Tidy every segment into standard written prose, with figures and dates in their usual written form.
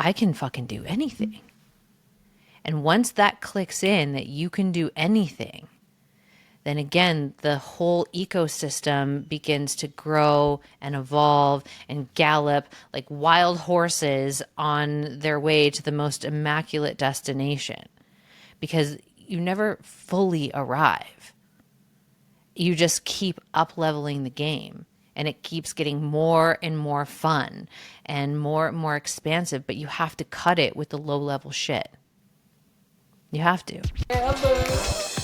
I can fucking do anything. And once that clicks in that you can do anything, then again, the whole ecosystem begins to grow and evolve and gallop like wild horses on their way to the most immaculate destination. Because you never fully arrive. You just keep up leveling the game. And it keeps getting more and more fun and more expansive. But you have to cut it with the low level shit. You have to.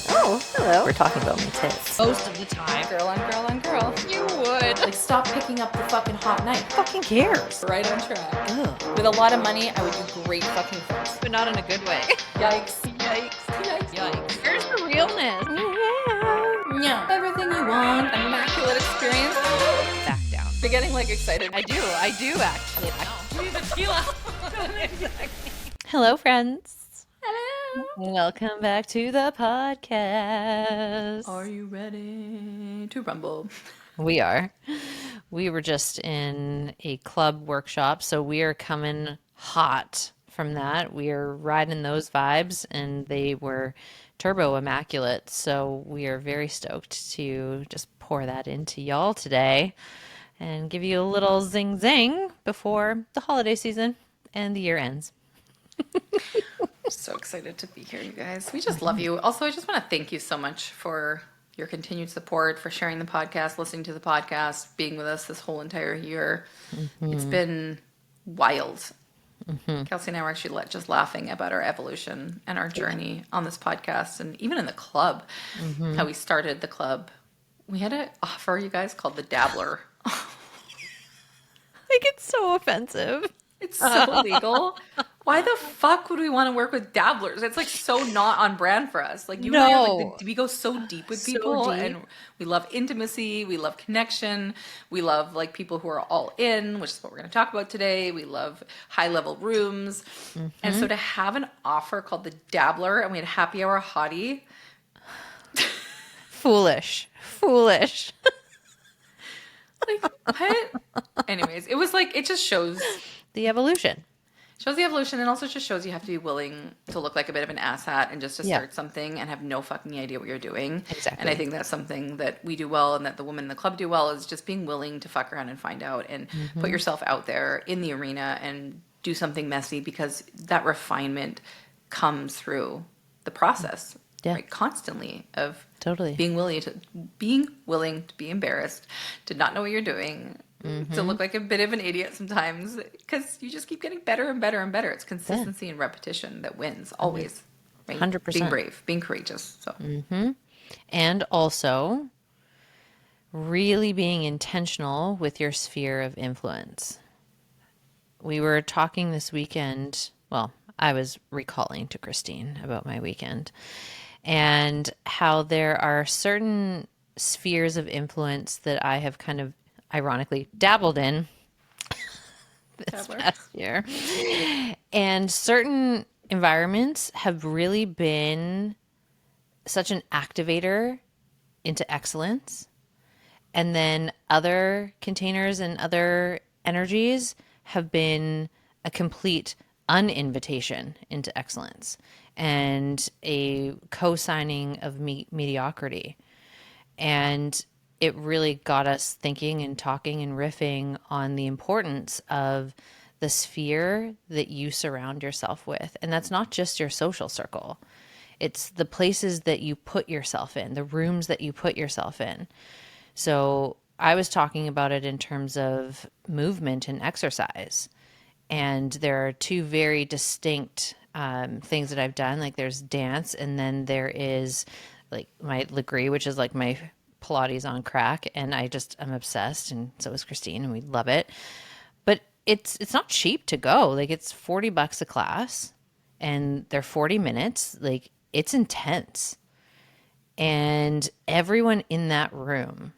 Oh, hello. We're talking about my tits. Most of the time. Girl on girl on girl. You would. Like, stop picking up the fucking hot knife. Fucking cares. Right on track. Ugh. With a lot of money, I would do great fucking things. But not in a good way. Yikes. Yikes. Yikes. Yikes. Where's the realness? Yeah. Everything you want. Immaculate experience. Back down. You're getting like excited. I do actually. need the tequila. Hello, friends. Hello. Welcome back to the podcast. Are you ready to rumble? We are. We were just in a club workshop, so we are coming hot from that. We are riding those vibes, and they were turbo immaculate. So we are very stoked to just pour that into y'all today and give you a little zing zing before the holiday season and the year ends. So excited to be here, you guys. We just love you. Also, I just want to thank you so much for your continued support, for sharing the podcast, listening to the podcast, being with us this whole entire year. It's been wild. Kelsey and I were actually just laughing about our evolution and our journey on this podcast, and even in the club, how we started the club. We had an offer, you guys, called the Dabbler. Like, it's so offensive. It's so illegal. Why the fuck would we want to work with dabblers? It's like so not on brand for us. Like you and I are like we go so deep with people, and we love intimacy, we love connection, we love like people who are all in, which is what we're going to talk about today. We love high level rooms, and so to have an offer called the Dabbler, and we had happy hour hottie. Foolish. Like what? Anyways, it was like it just shows The evolution. the evolution, and also just shows you have to be willing to look like a bit of an asshat and just to start something and have no fucking idea what you're doing. Exactly. And I think that's something that we do well and that the women in the club do well, is just being willing to fuck around and find out and put yourself out there in the arena and do something messy, because that refinement comes through the process. Yeah. Right? Constantly of Totally. being willing to be embarrassed, to not know what you're doing, to look like a bit of an idiot sometimes, because you just keep getting better and better and better. It's consistency and repetition that wins always. Right? 100%. Being brave, being courageous. So And also really being intentional with your sphere of influence. We were talking this weekend, well, I was recalling to Christine about my weekend, and how there are certain spheres of influence that I have kind of ironically dabbled in this past year. And certain environments have really been such an activator into excellence. And then other containers and other energies have been a complete uninvitation into excellence and a co-signing of mediocrity. And it really got us thinking and talking and riffing on the importance of the sphere that you surround yourself with. And that's not just your social circle. It's the places that you put yourself in, the rooms that you put yourself in. So I was talking about it in terms of movement and exercise. And there are two very distinct things that I've done. Like there's dance, and then there is like my Legree, which is like my Pilates on crack. And I'm obsessed. And so is Christine, and we love it. But it's not cheap to go. Like it's $40 a class, and they're 40 minutes. Like it's intense. And everyone in that room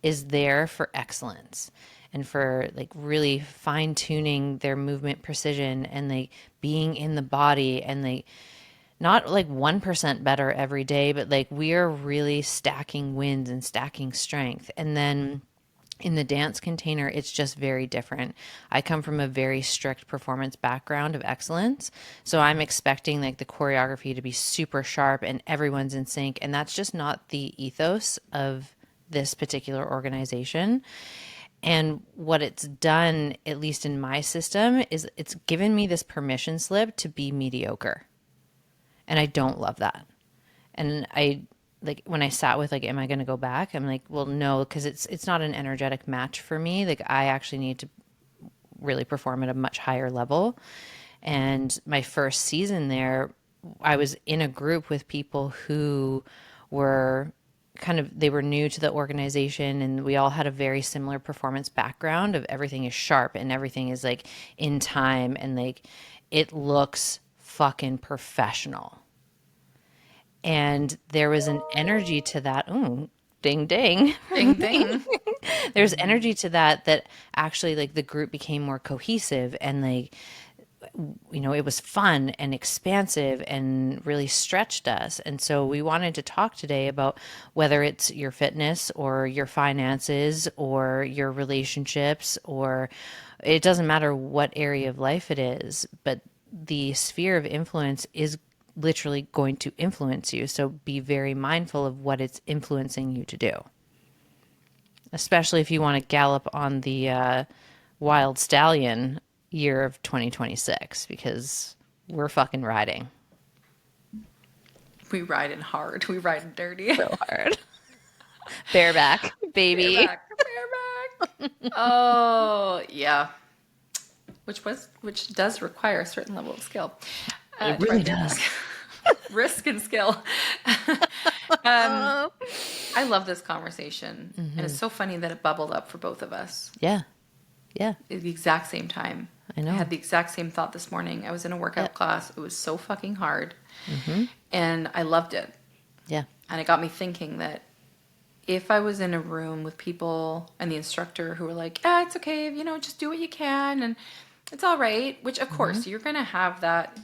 is there for excellence and for like really fine tuning their movement precision and like being in the body, and like not like 1% better every day, but like we are really stacking wins and stacking strength. And then In the dance container, it's just very different. I come from a very strict performance background of excellence. So I'm expecting like the choreography to be super sharp and everyone's in sync. And that's just not the ethos of this particular organization. And what it's done, at least in my system, is it's given me this permission slip to be mediocre. And I don't love that. And I like when I sat with like, am I going to go back? I'm like, well, no, because it's not an energetic match for me. Like I actually need to really perform at a much higher level. And my first season there, I was in a group with people who were they were new to the organization, and we all had a very similar performance background of everything is sharp and everything is like in time and like it looks fucking professional. And there was an energy to that. Ooh, ding, ding. Ding, ding. There's energy to that actually like the group became more cohesive and like, it was fun and expansive and really stretched us. And so we wanted to talk today about whether it's your fitness or your finances or your relationships, or it doesn't matter what area of life it is, but the sphere of influence is literally going to influence you. So be very mindful of what it's influencing you to do, especially if you want to gallop on the wild stallion year of 2026, because we're fucking riding. We riding hard. We riding dirty. So hard. Bareback, baby. Bareback. Bareback. Oh, yeah. Which does require a certain level of skill. It really does. Risk and skill. I love this conversation. And it's so funny that it bubbled up for both of us. Yeah. Yeah. At the exact same time. I know. I had the exact same thought this morning. I was in a workout class. It was so fucking hard. And I loved it. Yeah. And it got me thinking that if I was in a room with people and the instructor who were like, it's okay, just do what you can and it's all right, which of course you're going to have that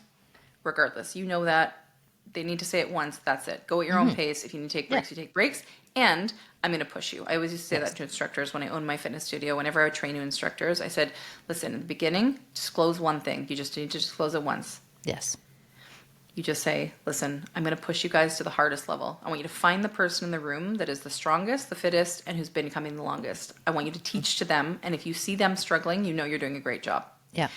regardless. You know that they need to say it once. That's it. Go at your own pace. If you need to take breaks, you take breaks. And I'm going to push you. I always used to say that to instructors when I owned my fitness studio. Whenever I would train new instructors, I said, listen, in the beginning, disclose one thing. You just need to disclose it once. Yes. You just say, listen, I'm going to push you guys to the hardest level. I want you to find the person in the room that is the strongest, the fittest, and who's been coming the longest. I want you to teach to them. And if you see them struggling, you know you're doing a great job. Yeah.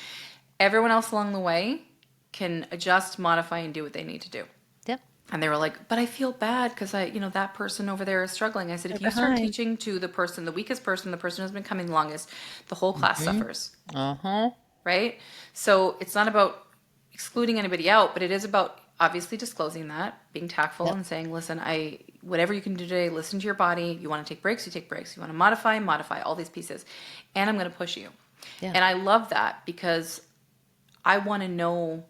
Everyone else along the way can adjust, modify, and do what they need to do. Yep. And they were like, but I feel bad because that person over there is struggling. I said, if you start teaching to the person, the weakest person, the person who's been coming the longest, the whole class suffers. Right? So it's not about excluding anybody out, but it is about obviously disclosing that, being tactful and saying, listen, whatever you can do today, listen to your body. You want to take breaks, you take breaks. You want to modify all these pieces. And I'm going to push you. Yeah. And I love that because I want to know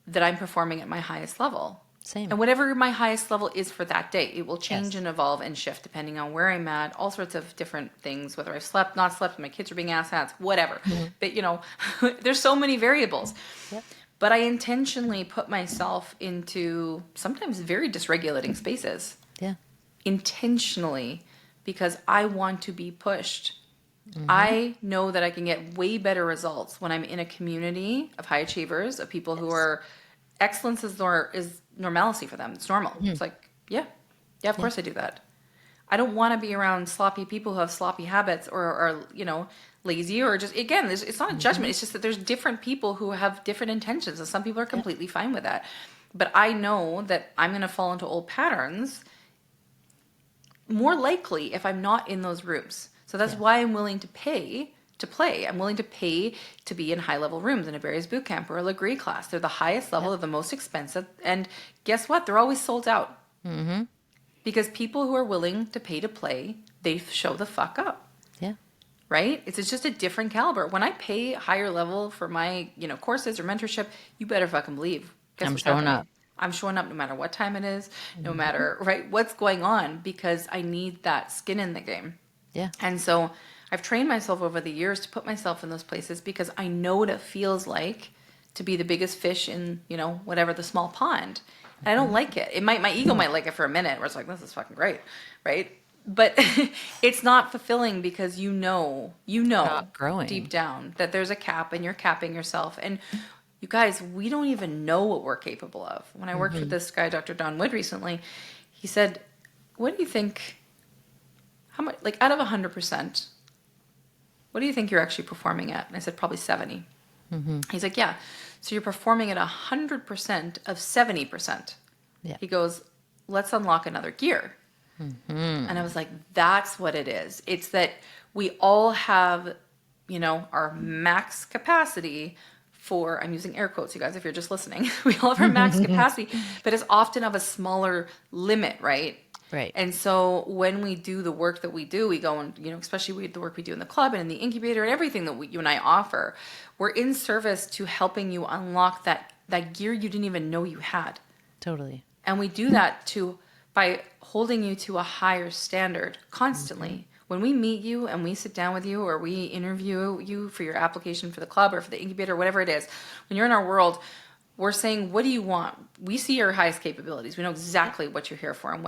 that I'm performing at my highest level. Same. And whatever my highest level is for that day, it will change and evolve and shift depending on where I'm at, all sorts of different things, whether I've slept, not slept, my kids are being asshats, whatever. But, there's so many variables. Yep. But I intentionally put myself into sometimes very dysregulating spaces. Yeah. Intentionally, because I want to be pushed. I know that I can get way better results when I'm in a community of high achievers, of people who are excellence is normalcy for them. It's normal. It's like, of course I do that. I don't want to be around sloppy people who have sloppy habits or are, lazy or just, again, it's not a judgment. It's just that there's different people who have different intentions and some people are completely fine with that. But I know that I'm going to fall into old patterns more likely if I'm not in those rooms. So that's why I'm willing to pay to play. I'm willing to pay to be in high-level rooms in a Barry's boot camp or a Legree class. They're the highest level, they're the most expensive, and guess what? They're always sold out. Because people who are willing to pay to play, they show the fuck up. Yeah. Right? It's just a different caliber. When I pay higher level for my, courses or mentorship, you better fucking believe. I'm showing up. I'm showing up no matter what time it is, no matter what's going on, because I need that skin in the game. Yeah. And so I've trained myself over the years to put myself in those places because I know what it feels like to be the biggest fish in, whatever the small pond. And I don't like it. My ego might like it for a minute where it's like, this is fucking great, right? but it's not fulfilling because Not deep growing. down that there's a cap and you're capping yourself. And you guys, we don't even know what we're capable of. When I worked with this guy, Dr. Don Wood, recently, he said, what do you think, how much, like out of 100%, what do you think you're actually performing at? And I said, probably 70. He's like, yeah. So you're performing at 100% of 70%. Yeah. He goes, let's unlock another gear. And I was like, that's what it is. It's that we all have, our max capacity for, I'm using air quotes, you guys, if you're just listening. We all have our max capacity, but it's often of a smaller limit, right? Right. And so when we do the work that we do, we go and, especially the work we do in the club and in the incubator and everything that you and I offer, we're in service to helping you unlock that gear you didn't even know you had. Totally. And we do that by holding you to a higher standard constantly. When we meet you and we sit down with you or we interview you for your application for the club or for the incubator, whatever it is, when you're in our world, we're saying, what do you want? We see your highest capabilities. We know exactly what you're here for and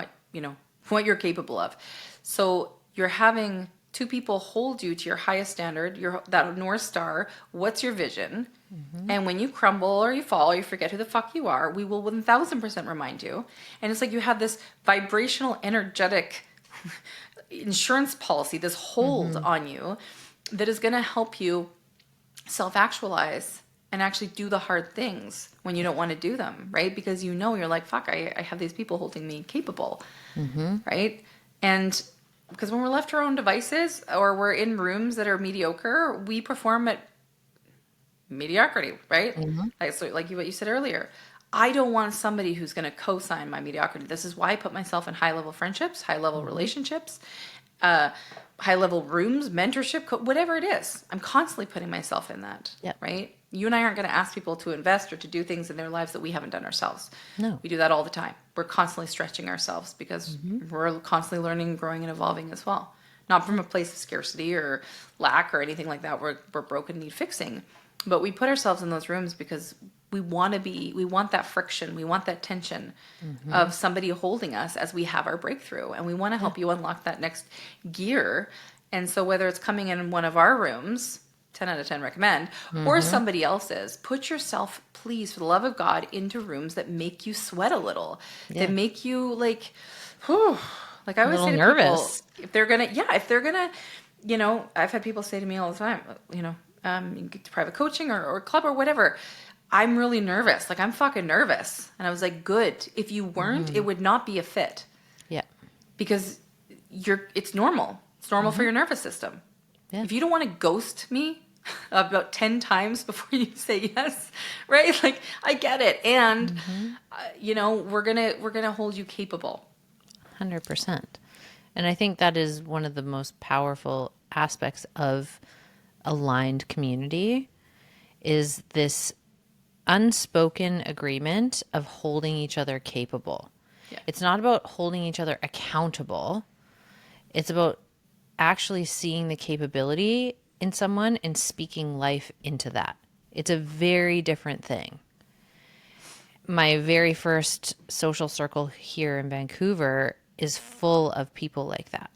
what you're capable of. So you're having two people hold you to your highest standard, that North Star. What's your vision? And when you crumble or you fall or you forget who the fuck you are, we will 1000% remind you. And it's like you have this vibrational, energetic insurance policy, this hold on you that is going to help you self-actualize and actually do the hard things when you don't want to do them, right? Because you're like, fuck, I have these people holding me capable, right? And because when we're left to our own devices or we're in rooms that are mediocre, we perform at mediocrity, right? Like what you said earlier. I don't want somebody who's going to co-sign my mediocrity. This is why I put myself in high-level friendships, high-level relationships, high-level rooms, mentorship, whatever it is. I'm constantly putting myself in that, right? You and I aren't going to ask people to invest or to do things in their lives that we haven't done ourselves. No. We do that all the time. We're constantly stretching ourselves because we're constantly learning, growing, and evolving as well. Not from a place of scarcity or lack or anything like that. We're broken, need fixing. But we put ourselves in those rooms because we want that friction, we want that tension of somebody holding us as we have our breakthrough. And we want to help you unlock that next gear. And so whether it's coming in one of our rooms, 10 out of 10 recommend, or somebody else's, put yourself, please, for the love of God, into rooms that make you sweat a little, that make you like, whew. Like I always say to nervous. people, if they're gonna, I've had people say to me all the time, you can get to private coaching or club or whatever. I'm really nervous. Like I'm fucking nervous. And I was like, good. If you weren't, it would not be a fit. Yeah. Because it's normal. It's normal for your nervous system. Yeah. If you don't want to ghost me about 10 times before you say yes, right? Like I get it. And, we're going to hold you capable. 100%. And I think that is one of the most powerful aspects of aligned community is this unspoken agreement of holding each other capable. Yeah. It's not about holding each other accountable. It's about actually seeing the capability in someone and speaking life into that. It's a very different thing. My very first social circle here in Vancouver is full of people like that.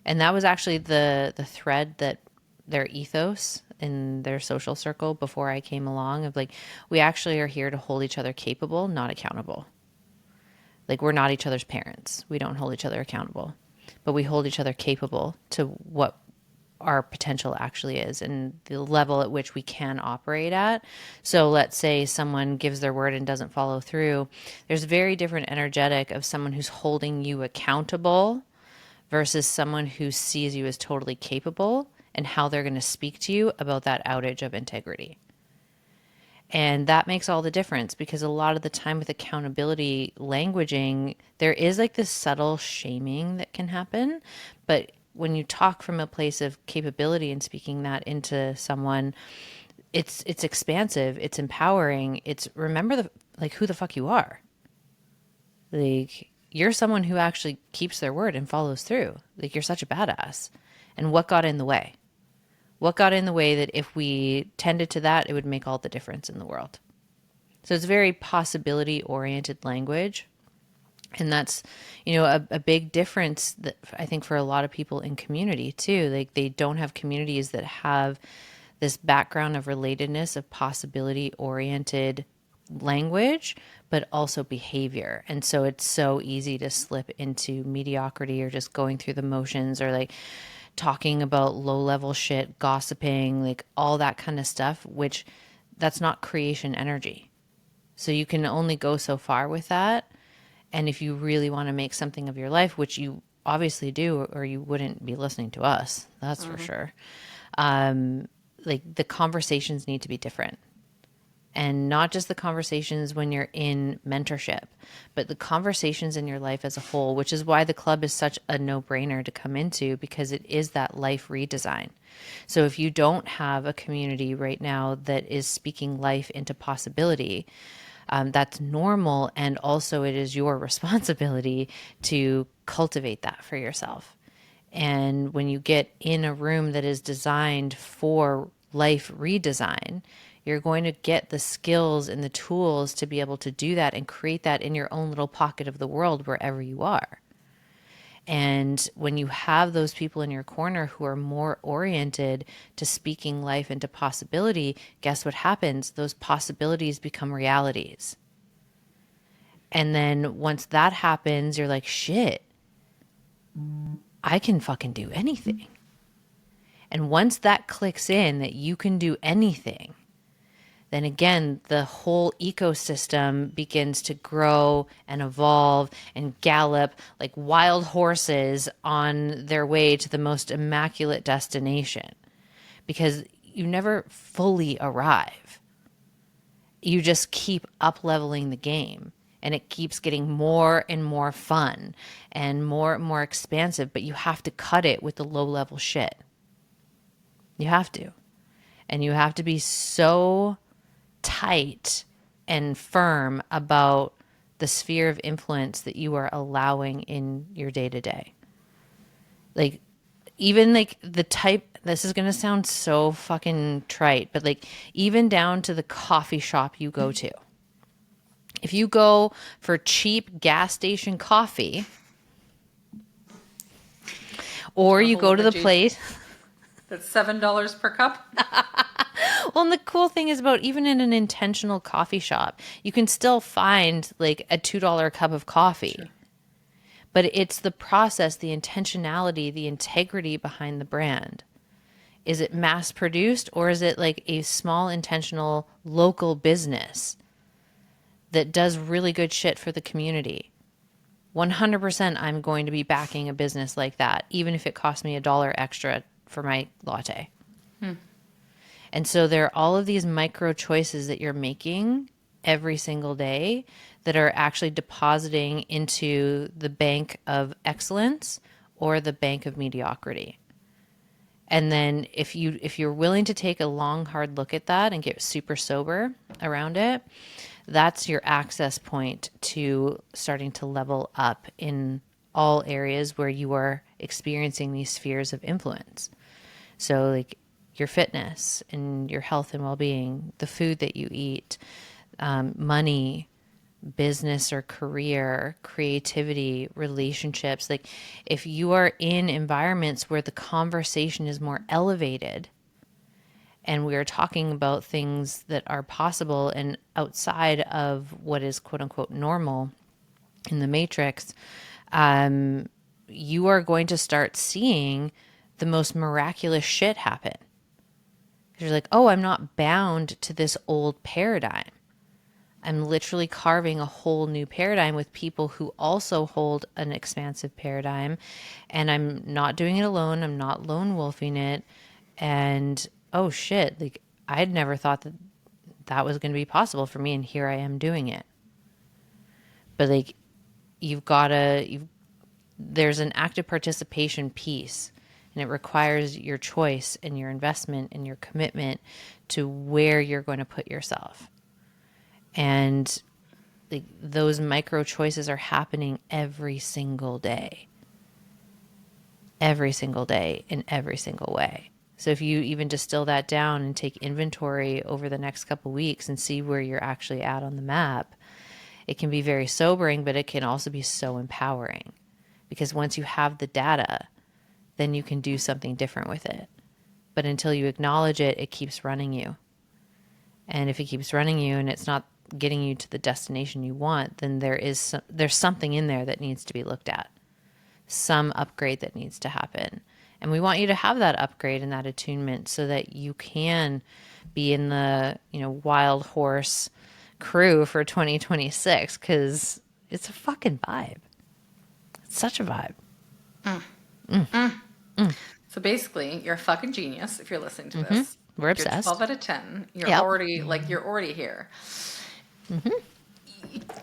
And that was actually the thread that their ethos in their social circle before I came along of like, we actually are here to hold each other capable, not accountable. Like we're not each other's parents. We don't hold each other accountable, but we hold each other capable to what our potential actually is and the level at which we can operate at. So let's say someone gives their word and doesn't follow through. There's very different energetic of someone who's holding you accountable versus someone who sees you as totally capable and how they're going to speak to you about that outage of integrity. And that makes all the difference because a lot of the time with accountability languaging, there is like this subtle shaming that can happen. But when you talk from a place of capability and speaking that into someone, it's expansive, it's empowering. It's remember who the fuck you are. Like you're someone who actually keeps their word and follows through. Like you're such a badass. And what got in the way? What got in the way that if we tended to that, it would make all the difference in the world? So it's very possibility-oriented language. And that's, you know, a big difference that I think for a lot of people in community too. Like they don't have communities that have this background of relatedness, of possibility oriented language, but also behavior. And so it's so easy to slip into mediocrity or just going through the motions or like talking about low level shit, gossiping, like all that kind of stuff, which that's not creation energy. So you can only go so far with that. And if you really want to make something of your life, which you obviously do, or you wouldn't be listening to us, that's for sure. Like the conversations need to be different. And not just the conversations when you're in mentorship, but the conversations in your life as a whole, which is why the club is such a no brainer to come into because it is that life redesign. So if you don't have a community right now that is speaking life into possibility, that's normal. And also, it is your responsibility to cultivate that for yourself. And when you get in a room that is designed for life redesign, you're going to get the skills and the tools to be able to do that and create that in your own little pocket of the world wherever you are. And when you have those people in your corner who are more oriented to speaking life into possibility, guess what happens? Those possibilities become realities. And then once that happens, you're like, shit, I can fucking do anything. And once that clicks in that you can do anything, then again, the whole ecosystem begins to grow and evolve and gallop like wild horses on their way to the most immaculate destination. Because you never fully arrive. You just keep up leveling the game. And it keeps getting more and more fun and more expansive, but you have to cut it with the low level shit. You have to. And you have to be so tight and firm about the sphere of influence that you are allowing in your day to day. Like, even like the type, this is going to sound so fucking trite, but like, even down to the coffee shop you go to. If you go for cheap gas station coffee, or you go to the place. That's $7 per cup. Well, and the cool thing is about even in an intentional coffee shop, you can still find like a $2 cup of coffee. Sure. But it's the process, the intentionality, the integrity behind the brand. Is it mass produced or is it like a small intentional local business that does really good shit for the community? 100% I'm going to be backing a business like that, even if it costs me $1 extra for my latte. And so there are all of these micro choices that you're making every single day that are actually depositing into the bank of excellence or the bank of mediocrity. And then if you're willing to take a long, hard look at that and get super sober around it, that's your access point to starting to level up in all areas where you are experiencing these spheres of influence. So like your fitness and your health and well-being, the food that you eat, money, business or career, creativity, relationships. Like if you are in environments where the conversation is more elevated and we are talking about things that are possible and outside of what is quote unquote normal in the matrix, you are going to start seeing the most miraculous shit happen. You're like, oh, I'm not bound to this old paradigm. I'm literally carving a whole new paradigm with people who also hold an expansive paradigm. And I'm not doing it alone. I'm not lone wolfing it. And oh shit, like I'd never thought that that was going to be possible for me. And here I am doing it. But like, there's an active participation piece. And it requires your choice and your investment and your commitment to where you're going to put yourself. And like those micro choices are happening every single day in every single way. So if you even distill that down and take inventory over the next couple of weeks and see where you're actually at on the map, It can be very sobering, but it can also be so empowering, because once you have the data, then you can do something different with it. But until you acknowledge it, it keeps running you. And if it keeps running you and it's not getting you to the destination you want, then there's something in there that needs to be looked at, some upgrade that needs to happen. And we want you to have that upgrade and that attunement so that you can be in the, wild horse crew for 2026, because it's a fucking vibe. It's such a vibe. So basically, you're a fucking genius if you're listening to this. We're obsessed. You're 12 out of 10. You're Yep. already here.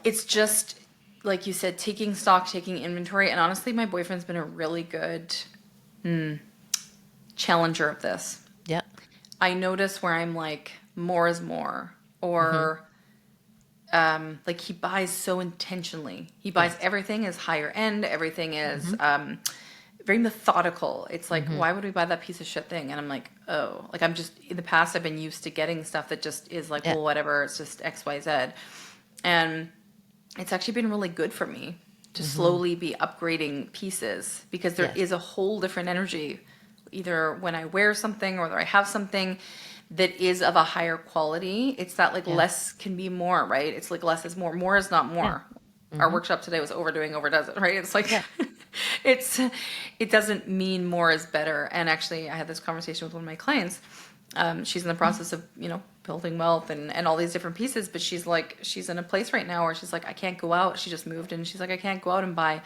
It's just, like you said, taking stock, taking inventory. And honestly, my boyfriend's been a really good challenger of this. Yep. I notice where I'm like, more is more. Or like he buys so intentionally. He buys everything is higher end. Everything is very methodical. It's like, why would we buy that piece of shit thing? And I'm like, oh, like I'm just, in the past I've been used to getting stuff that just is like, well, whatever, it's just X, Y, Z. And it's actually been really good for me to slowly be upgrading pieces, because there is a whole different energy, either when I wear something or I have something that is of a higher quality. It's that like less can be more, right? It's like less is more. More is not more. Our workshop today was overdoing overdoes it, right? It's like, it doesn't mean more is better. And actually I had this conversation with one of my clients. She's in the process of, building wealth and all these different pieces, but she's in a place right now where she's like, I can't go out. She just moved and she's like, I can't go out and buy,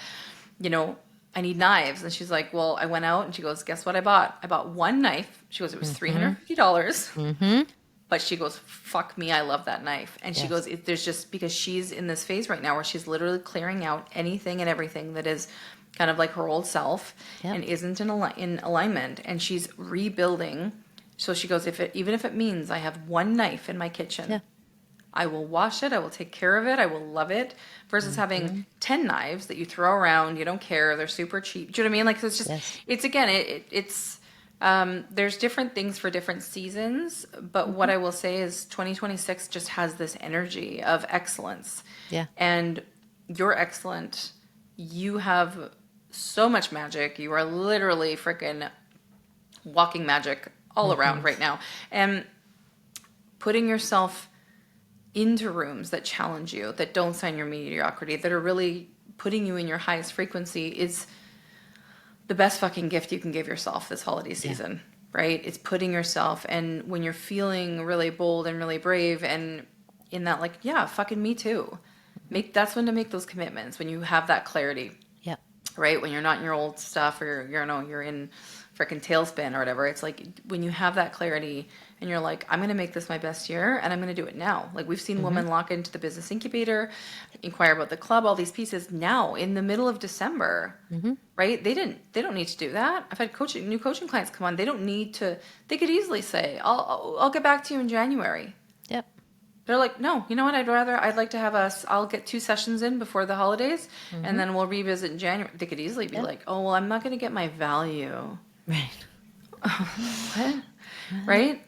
I need knives. And she's like, well, I went out, and she goes, guess what I bought? I bought one knife. She goes, it was $350. But she goes, fuck me, I love that knife. And she goes, there's just, because she's in this phase right now where she's literally clearing out anything and everything that is kind of like her old self and isn't in alignment. And she's rebuilding. So she goes, even if it means I have one knife in my kitchen, I will wash it, I will take care of it, I will love it, versus having 10 knives that you throw around, you don't care, they're super cheap. Do you know what I mean? Like, it's just, it's again, it's there's different things for different seasons, but what I will say is 2026 just has this energy of excellence. Yeah. And you're excellent. You have so much magic. You are literally freaking walking magic all around right now. And putting yourself into rooms that challenge you, that don't sign your mediocrity, that are really putting you in your highest frequency is the best fucking gift you can give yourself this holiday season, right? It's putting yourself, and when you're feeling really bold and really brave and in that, like, yeah, fucking me too. That's when to make those commitments, when you have that clarity. Yeah. Right? When you're not in your old stuff, or you're in freaking tailspin or whatever. It's like when you have that clarity and you're like, I'm going to make this my best year and I'm going to do it now. Like we've seen women lock into the business incubator, inquire about the club, all these pieces now in the middle of December, right? They don't need to do that. I've had new coaching clients come on. They don't need to, they could easily say, I'll get back to you in January. Yep. They're like, no, you know what? I'd like to have I'll get 2 sessions in before the holidays and then we'll revisit in January. They could easily be like, oh, well, I'm not going to get my value. Right. What? Right?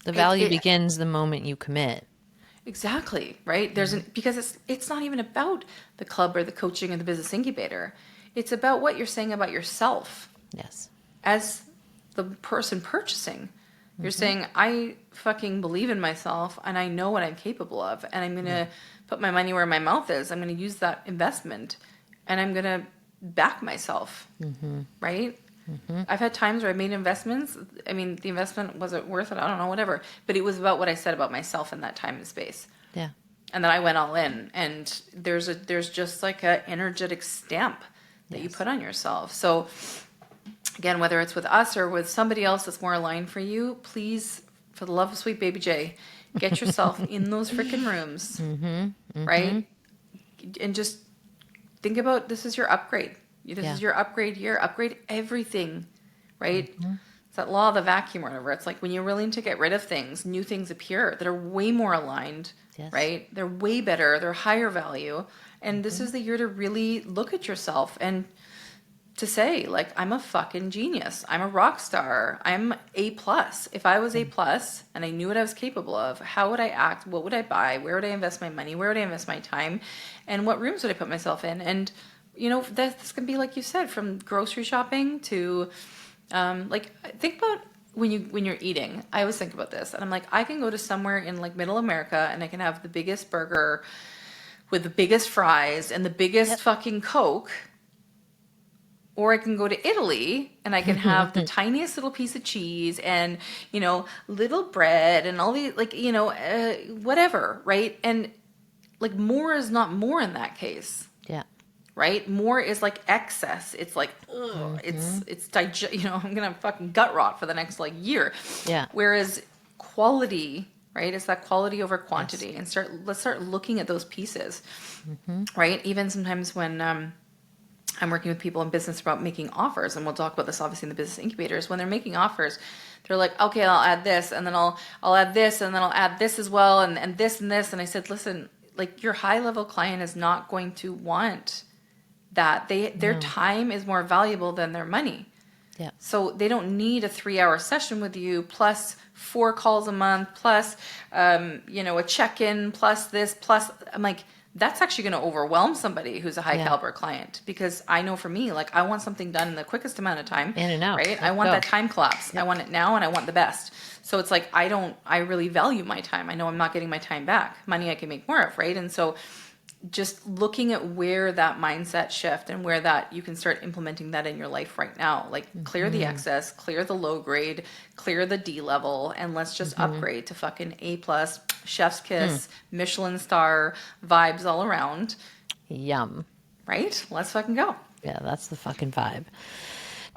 The value begins the moment you commit. Exactly. Right. Because it's not even about the club or the coaching or the business incubator. It's about what you're saying about yourself. Yes. As the person purchasing. You're saying, I fucking believe in myself and I know what I'm capable of, and I'm going to put my money where my mouth is. I'm going to use that investment and I'm going to back myself. Right? I've had times where I made investments. I mean, the investment wasn't worth it. I don't know, whatever. But it was about what I said about myself in that time and space. Yeah. And then I went all in. And there's just like an energetic stamp that you put on yourself. So again, whether it's with us or with somebody else that's more aligned for you, please, for the love of sweet baby J, get yourself in those freaking rooms, right? And just think about, this is your upgrade. This is your upgrade year. Upgrade everything, right? It's that law of the vacuum or whatever. It's like when you're willing to get rid of things, new things appear that are way more aligned, right? They're way better. They're higher value. And this is the year to really look at yourself and to say, like, I'm a fucking genius. I'm a rock star. I'm A plus. If I was A plus and I knew what I was capable of, how would I act? What would I buy? Where would I invest my money? Where would I invest my time? And what rooms would I put myself in? And, you know, this can be, like you said, from grocery shopping to, like, think about when you're eating. I always think about this, and I'm like, I can go to somewhere in like middle America and I can have the biggest burger with the biggest fries and the biggest fucking Coke. Or I can go to Italy and I can have the tiniest little piece of cheese and, you know, little bread and all the, like, you know, whatever, right? And like more is not more in that case. Yeah. Right? More is like excess. It's like, ugh, it's you know, I'm going to fucking gut rot for the next like year. Yeah. Whereas quality, right? It's that quality over quantity. Yes. And let's start looking at those pieces, right? Even sometimes when, I'm working with people in business about making offers, and we'll talk about this obviously in the business incubators. When they're making offers, they're like, okay, I'll add this, and then I'll add this, and then I'll add this as well, and this and this. And I said, listen, like your high level client is not going to want that. Their time is more valuable than their money. Yeah. So they don't need a 3-hour session with you plus 4 calls a month plus, you know, a check-in plus this plus. I'm like, that's actually going to overwhelm somebody who's a high caliber client, because I know for me, like I want something done in the quickest amount of time. In and out. Right? I want that time collapse. Yep. I want it now and I want the best. So it's like, I really value my time. I know I'm not getting my time back. Money I can make more of, right? And so just looking at where that mindset shift and where that you can start implementing that in your life right now, like clear the excess, clear the low grade, clear the D level, and let's just upgrade to fucking A plus, chef's kiss, Michelin star vibes all around. Yum. Right? Let's fucking go. Yeah, that's the fucking vibe.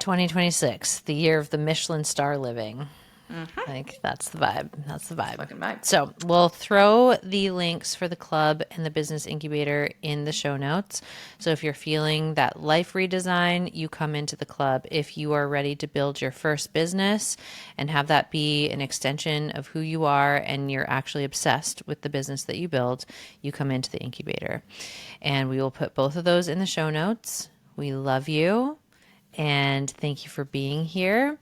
2026, the year of the Michelin star living. Like that's the vibe. That's the vibe. Fucking vibe. So we'll throw the links for the club and the business incubator in the show notes. So if you're feeling that life redesign, you come into the club. If you are ready to build your first business and have that be an extension of who you are and you're actually obsessed with the business that you build, you come into the incubator. And we will put both of those in the show notes. We love you and thank you for being here.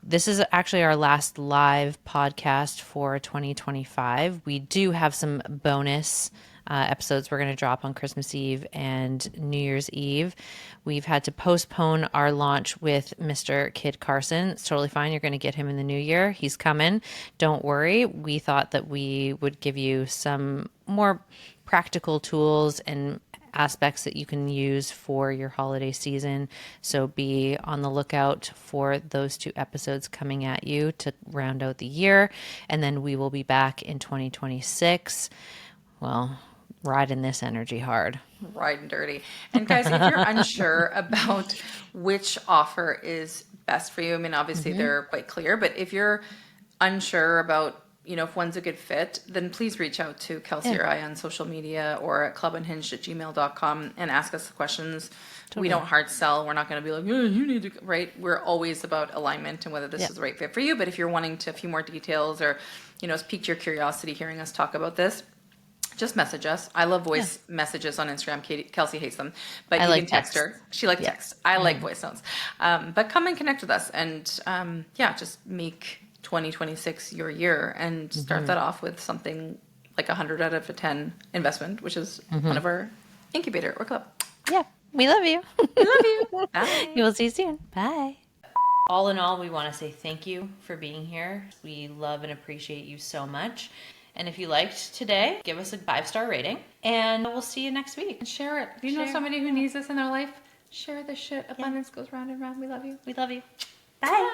This is actually our last live podcast for 2025. We do have some bonus episodes we're going to drop on Christmas Eve and New Year's Eve. We've had to postpone our launch with Mr. Kid Carson. It's totally fine. You're going to get him in the new year. He's coming. Don't worry. We thought that we would give you some more practical tools and aspects that you can use for your holiday season. So be on the lookout for those 2 episodes coming at you to round out the year. And then we will be back in 2026. Well, riding this energy hard. Riding dirty. And guys, if you're unsure about which offer is best for you, I mean, obviously they're quite clear, but if you're unsure about, you know, if one's a good fit, then please reach out to Kelsey or I on social media or at clubunhinged@gmail.com and ask us the questions. Totally. We don't hard sell. We're not going to be like, oh, you need to, right? We're always about alignment and whether this is the right fit for you. But if you're wanting to a few more details or, you know, it's piqued your curiosity hearing us talk about this, just message us. I love voice messages on Instagram. Kelsey hates them, but you can text her. She likes text. I like voice notes. But come and connect with us and just make 2026 your year and start that off with something like 100 out of a 10 investment, which is one of our incubator or club. Yeah. We love you. We love you. Bye. We will see you soon. Bye. All in all, we want to say thank you for being here. We love and appreciate you so much. And if you liked today, give us a 5-star rating and we'll see you next week. And share it. If you know somebody who needs this in their life, share this shit. Abundance goes round and round. We love you. We love you. Bye.